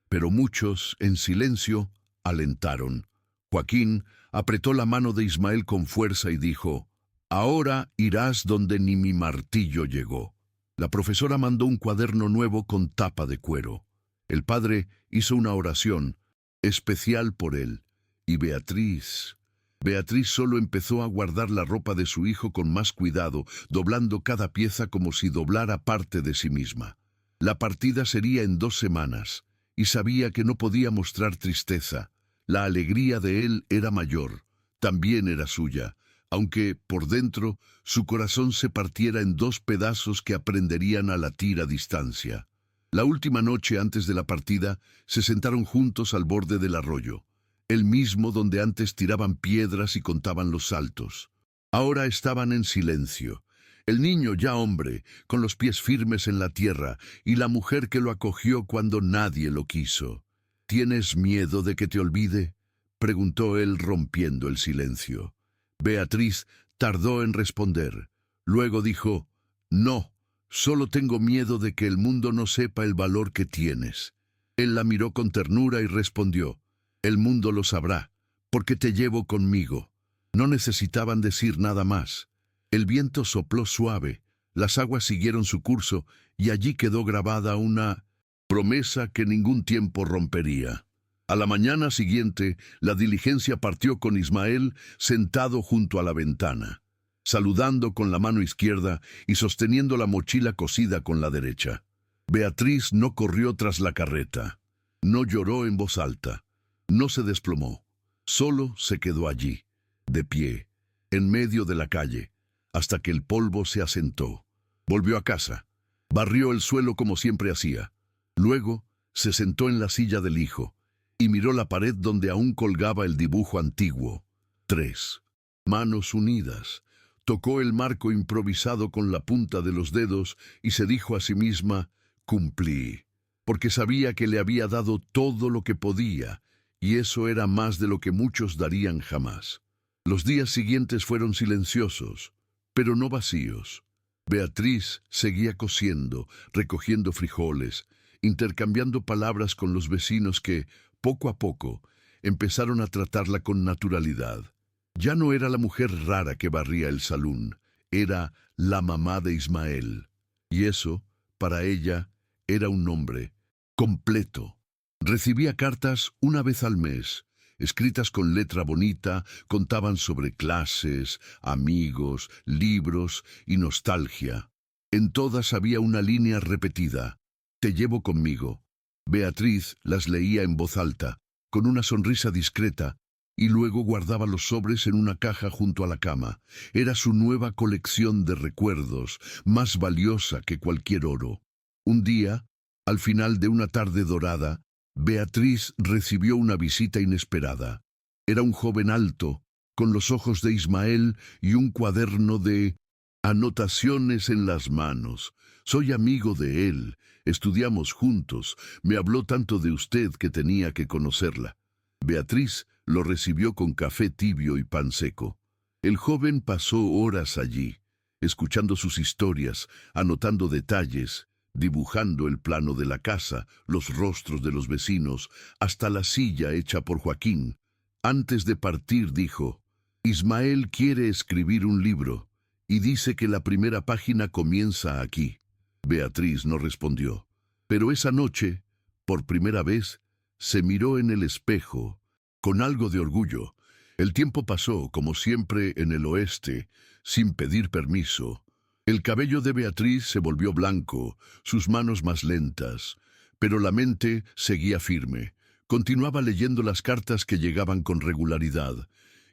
pero muchos, en silencio, alentaron. Joaquín apretó la mano de Ismael con fuerza y dijo, «Ahora irás donde ni mi martillo llegó». La profesora mandó un cuaderno nuevo con tapa de cuero. El padre hizo una oración especial por él, y Beatriz solo empezó a guardar la ropa de su hijo con más cuidado, doblando cada pieza como si doblara parte de sí misma. La partida sería en 2 semanas, y sabía que no podía mostrar tristeza. La alegría de él era mayor, también era suya, aunque, por dentro, su corazón se partiera en dos pedazos que aprenderían a latir a distancia. La última noche antes de la partida, se sentaron juntos al borde del arroyo, el mismo donde antes tiraban piedras y contaban los saltos. Ahora estaban en silencio. El niño ya hombre, con los pies firmes en la tierra, y la mujer que lo acogió cuando nadie lo quiso. ¿Tienes miedo de que te olvide?, preguntó él rompiendo el silencio. Beatriz tardó en responder. Luego dijo, «No, solo tengo miedo de que el mundo no sepa el valor que tienes». Él la miró con ternura y respondió, «El mundo lo sabrá, porque te llevo conmigo». No necesitaban decir nada más. El viento sopló suave, las aguas siguieron su curso y allí quedó grabada una promesa que ningún tiempo rompería. A la mañana siguiente, la diligencia partió con Ismael sentado junto a la ventana, saludando con la mano izquierda y sosteniendo la mochila cosida con la derecha. Beatriz no corrió tras la carreta, no lloró en voz alta, no se desplomó, solo se quedó allí, de pie, en medio de la calle, hasta que el polvo se asentó. Volvió a casa, barrió el suelo como siempre hacía. Luego se sentó en la silla del hijo y miró la pared donde aún colgaba el dibujo antiguo. 3 manos unidas. Tocó el marco improvisado con la punta de los dedos y se dijo a sí misma, «Cumplí», porque sabía que le había dado todo lo que podía, y eso era más de lo que muchos darían jamás. Los días siguientes fueron silenciosos, pero no vacíos. Beatriz seguía cosiendo, recogiendo frijoles, intercambiando palabras con los vecinos que, poco a poco, empezaron a tratarla con naturalidad. Ya no era la mujer rara que barría el salón, era la mamá de Ismael. Y eso, para ella, era un nombre completo. Recibía cartas una vez al mes, escritas con letra bonita, contaban sobre clases, amigos, libros y nostalgia. En todas había una línea repetida, «Te llevo conmigo». Beatriz las leía en voz alta, con una sonrisa discreta, y luego guardaba los sobres en una caja junto a la cama. Era su nueva colección de recuerdos, más valiosa que cualquier oro. Un día, al final de una tarde dorada, Beatriz recibió una visita inesperada. Era un joven alto, con los ojos de Ismael y un cuaderno de anotaciones en las manos. «Soy amigo de él, estudiamos juntos, me habló tanto de usted que tenía que conocerla». Beatriz lo recibió con café tibio y pan seco. El joven pasó horas allí, escuchando sus historias, anotando detalles, dibujando el plano de la casa, los rostros de los vecinos, hasta la silla hecha por Joaquín. Antes de partir dijo, «Ismael quiere escribir un libro, y dice que la primera página comienza aquí». Beatriz no respondió, pero esa noche, por primera vez, se miró en el espejo, con algo de orgullo. El tiempo pasó, como siempre en el oeste, sin pedir permiso. El cabello de Beatriz se volvió blanco, sus manos más lentas, pero la mente seguía firme. Continuaba leyendo las cartas que llegaban con regularidad,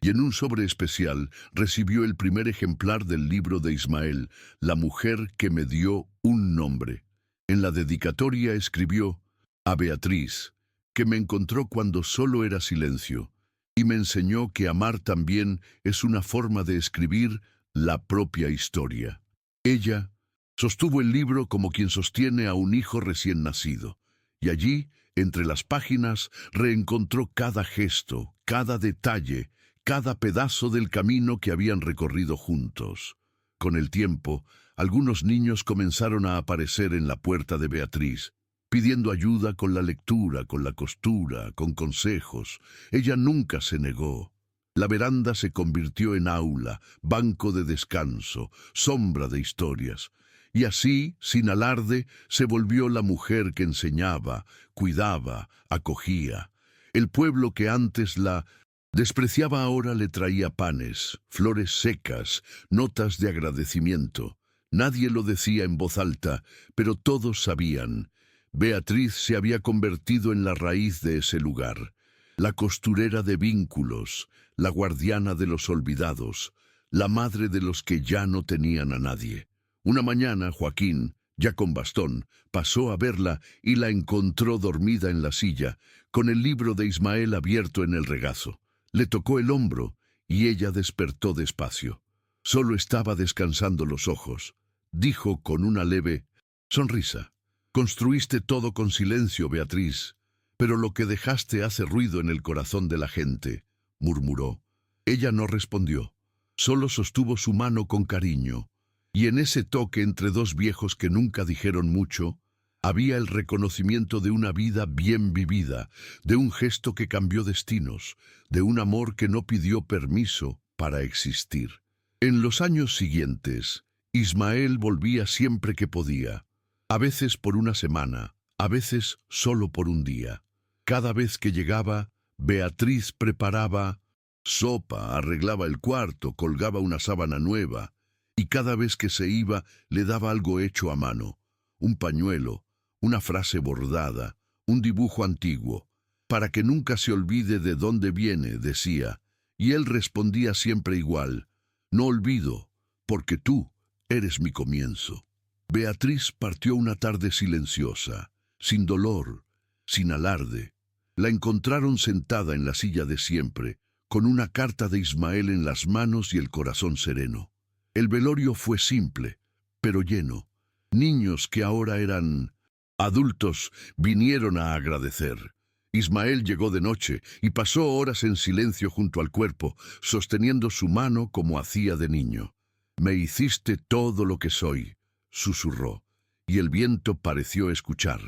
y en un sobre especial recibió el primer ejemplar del libro de Ismael, La mujer que me dio un nombre. En la dedicatoria escribió, «A Beatriz, que me encontró cuando solo era silencio, y me enseñó que amar también es una forma de escribir la propia historia». Ella sostuvo el libro como quien sostiene a un hijo recién nacido, y allí, entre las páginas, reencontró cada gesto, cada detalle, cada pedazo del camino que habían recorrido juntos. Con el tiempo, algunos niños comenzaron a aparecer en la puerta de Beatriz, pidiendo ayuda con la lectura, con la costura, con consejos. Ella nunca se negó. La veranda se convirtió en aula, banco de descanso, sombra de historias. Y así, sin alarde, se volvió la mujer que enseñaba, cuidaba, acogía. El pueblo que antes la despreciaba ahora le traía panes, flores secas, notas de agradecimiento. Nadie lo decía en voz alta, pero todos sabían. Beatriz se había convertido en la raíz de ese lugar. la costurera de vínculos, la guardiana de los olvidados, la madre de los que ya no tenían a nadie. Una mañana, Joaquín, ya con bastón, pasó a verla y la encontró dormida en la silla, con el libro de Ismael abierto en el regazo. Le tocó el hombro y ella despertó despacio. Solo estaba descansando los ojos. Dijo con una leve sonrisa: «Construiste todo con silencio, Beatriz, pero lo que dejaste hace ruido en el corazón de la gente», murmuró. Ella no respondió, solo sostuvo su mano con cariño, y en ese toque entre dos viejos que nunca dijeron mucho, había el reconocimiento de una vida bien vivida, de un gesto que cambió destinos, de un amor que no pidió permiso para existir. En los años siguientes, Ismael volvía siempre que podía, a veces por una semana, a veces solo por un día. Cada vez que llegaba, Beatriz preparaba sopa, arreglaba el cuarto, colgaba una sábana nueva, y cada vez que se iba le daba algo hecho a mano, un pañuelo, una frase bordada, un dibujo antiguo, para que nunca se olvide de dónde viene, decía, y él respondía siempre igual: «No olvido, porque tú eres mi comienzo». Beatriz partió una tarde silenciosa, sin dolor, sin alarde. La encontraron sentada en la silla de siempre, con una carta de Ismael en las manos y el corazón sereno. El velorio fue simple, pero lleno. Niños que ahora eran adultos vinieron a agradecer. Ismael llegó de noche y pasó horas en silencio junto al cuerpo, sosteniendo su mano como hacía de niño. «Me hiciste todo lo que soy», susurró, y el viento pareció escuchar.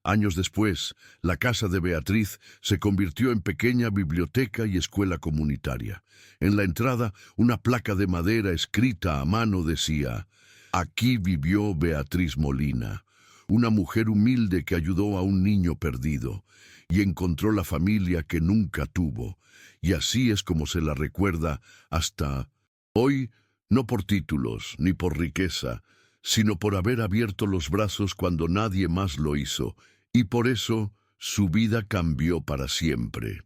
Años después, la casa de Beatriz se convirtió en pequeña biblioteca y escuela comunitaria. En la entrada, una placa de madera escrita a mano decía: «Aquí vivió Beatriz Molina, una mujer humilde que ayudó a un niño perdido y encontró la familia que nunca tuvo». Y así es como se la recuerda hasta hoy, no por títulos ni por riqueza, sino por haber abierto los brazos cuando nadie más lo hizo, y por eso su vida cambió para siempre.